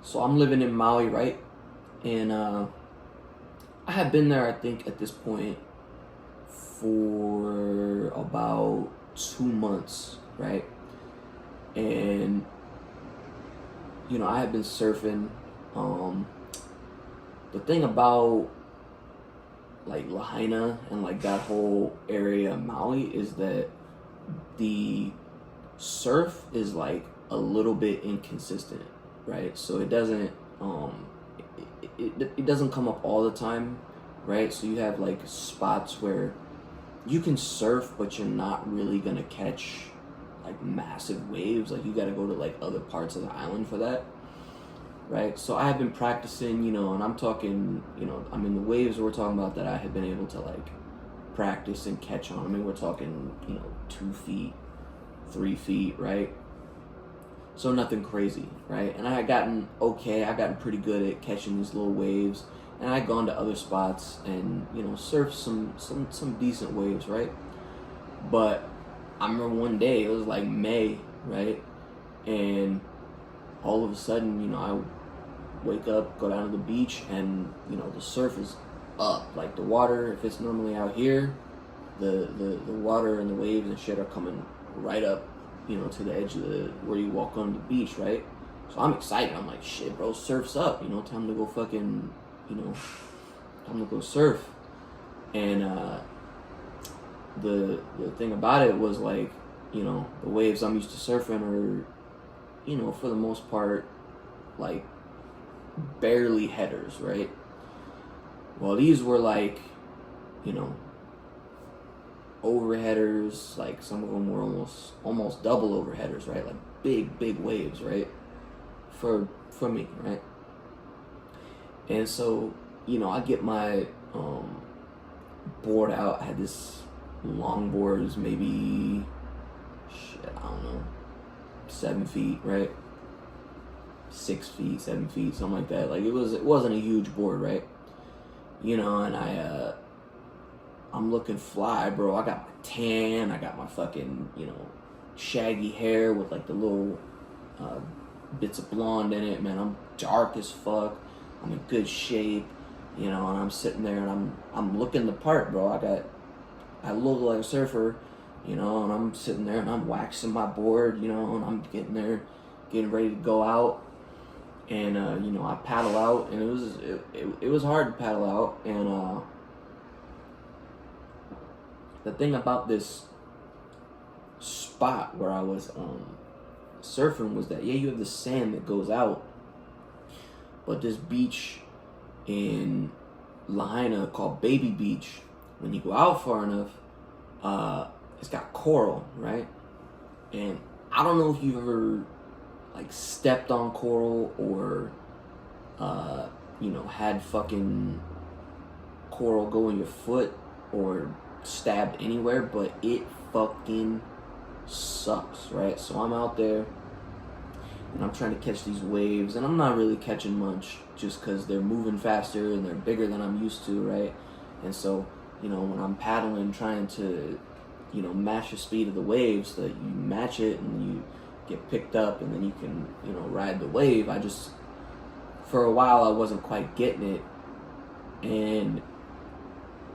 So I'm living in Maui, right? And I had been there, I think, at this point for about 2 months, right? And I had been surfing. Um, the thing about like Lahaina and like that whole area of Maui is that the surf is like a little bit inconsistent, right? So it doesn't it doesn't come up all the time, right? So you have like spots where you can surf, but you're not really gonna catch like massive waves. Like you got to go to like other parts of the island for that, right? So I have been practicing, and I'm talking, I mean the waves we're talking about that I have been able to like practice and catch on. I mean we're talking, 2 feet, 3 feet, right? So nothing crazy, right? And I had gotten okay. I gotten pretty good at catching these little waves, and I had gone to other spots and surfed some decent waves, right? But I remember one day it was like May, right? And all of a sudden, I wake up, go down to the beach, and the surf is up. Like the water, if it's normally out here, the water and the waves and shit are coming right up, to the edge of where you walk on the beach, right? So I'm excited. I'm like, shit, bro, surf's up. Time to go fucking, time to go surf. And the thing about it was like, the waves I'm used to surfing are, for the most part, like barely headers, right? Well, these were like, overheaders. Like some of them were almost double overheaders, right? Like big waves, right? For me, right? And so, I get my board out. I had this longboard, is maybe I don't know, 7 feet, right? 6 feet, 7 feet, something like that. Like it wasn't a huge board, right? And I'm looking fly, bro. I got my tan, I got my fucking, shaggy hair with like the little bits of blonde in it, man. I'm dark as fuck. I'm in good shape, and I'm sitting there and I'm looking the part, bro. I look like a surfer, and I'm sitting there and I'm waxing my board, and I'm getting ready to go out. And I paddle out, and it was hard to paddle out. And the thing about this spot where I was surfing was that you have the sand that goes out, but this beach in Lahaina called Baby Beach, when you go out far enough, it's got coral, right? And I don't know if you've ever like stepped on coral or had fucking coral go in your foot or stabbed anywhere, but it fucking sucks, right? So I'm out there and I'm trying to catch these waves, and I'm not really catching much just because they're moving faster and they're bigger than I'm used to, right? And so when I'm paddling, trying to match the speed of the waves, so that you match it and you get picked up and then you can ride the wave. For a while I wasn't quite getting it, and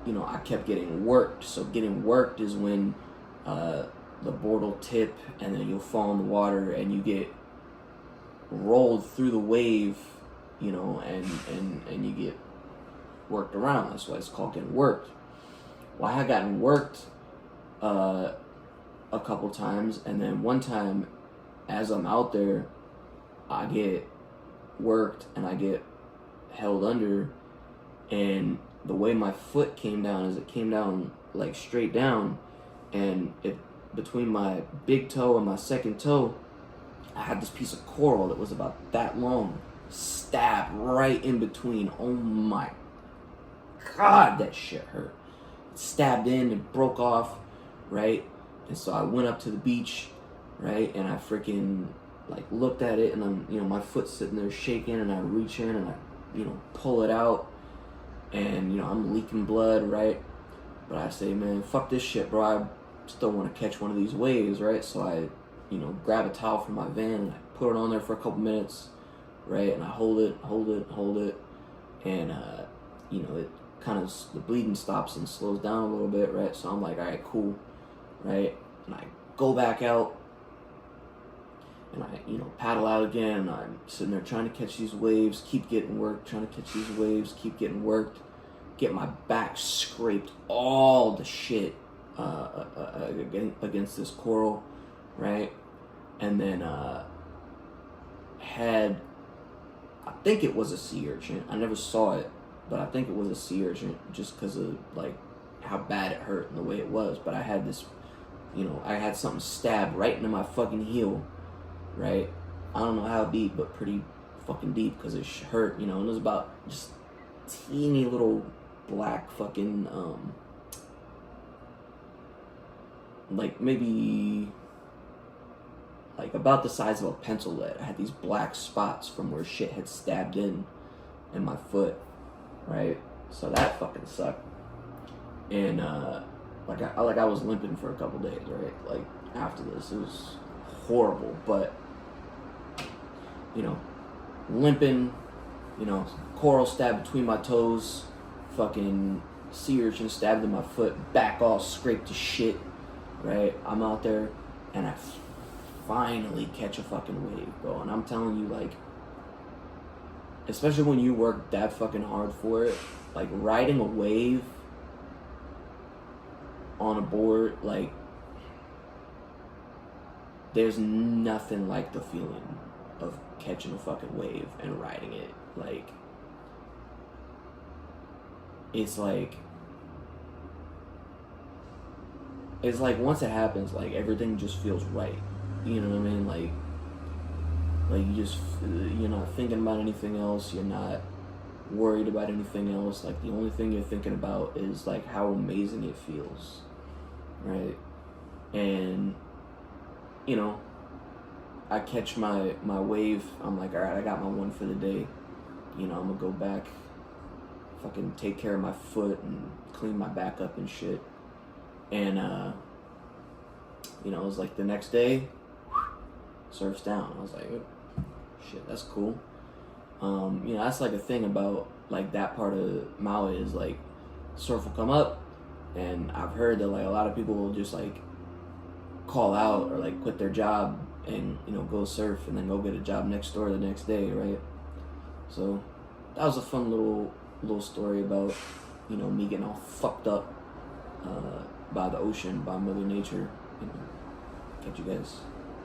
I kept getting worked. So getting worked is when the board will tip and then you'll fall in the water and you get rolled through the wave, and you get worked around. That's why it's called getting worked. Well, I had gotten worked a couple times, and then one time as I'm out there, I get worked and I get held under, and the way my foot came down is it came down like straight down, and it between my big toe and my second toe, I had this piece of coral that was about that long, stabbed right in between. Oh my god, that shit hurt. It stabbed in and broke off, right? And so I went up to the beach, right, and I freaking like looked at it, and then my foot's sitting there shaking, and I reach in and I pull it out, and I'm leaking blood, right? But I say, man, fuck this shit, bro. I still want to catch one of these waves, right? So I grab a towel from my van and I put it on there for a couple minutes, right? And I hold it, and it kind of, the bleeding stops and slows down a little bit, right? So I'm like, all right, cool, right? And I go back out, and I paddle out again, and I'm sitting there trying to catch these waves, keep getting worked, trying to catch these waves, keep getting worked, get my back scraped all the shit against this coral, right? And then had, I think it was a sea urchin. I never saw it, but I think it was a sea urchin just because of like how bad it hurt and the way it was. But I had this, I had something stabbed right into my fucking heel, right? I don't know how deep, but pretty fucking deep because it hurt, and it was about just teeny little black fucking, like maybe like about the size of a pencil lead. I had these black spots from where shit had stabbed in my foot, right? So that fucking sucked. And I was limping for a couple days, right? Like after this, it was horrible. But limping, coral stabbed between my toes, fucking sea urchin stabbed in my foot, back all scraped to shit, right? I'm out there, and I finally catch a fucking wave, bro. And I'm telling you, like, especially when you work that fucking hard for it, like riding a wave on a board, like, there's nothing like the feeling of catching a fucking wave and riding it. Like, it's like once it happens, like everything just feels right. You know what I mean? Like you're not thinking about anything else. You're not worried about anything else. Like the only thing you're thinking about is like how amazing it feels, right? And I catch my wave. I'm like, all right, I got my one for the day. I'm gonna go back, fucking take care of my foot and clean my back up and shit. And it was like the next day, surf's down. I was like, oh, shit, that's cool. That's like a thing about like that part of Maui is like surf will come up, and I've heard that like a lot of people will just like call out or like quit their job and go surf and then go get a job next door the next day, right? So that was a fun little story about me getting all fucked up by the ocean, by Mother Nature. Catch you guys.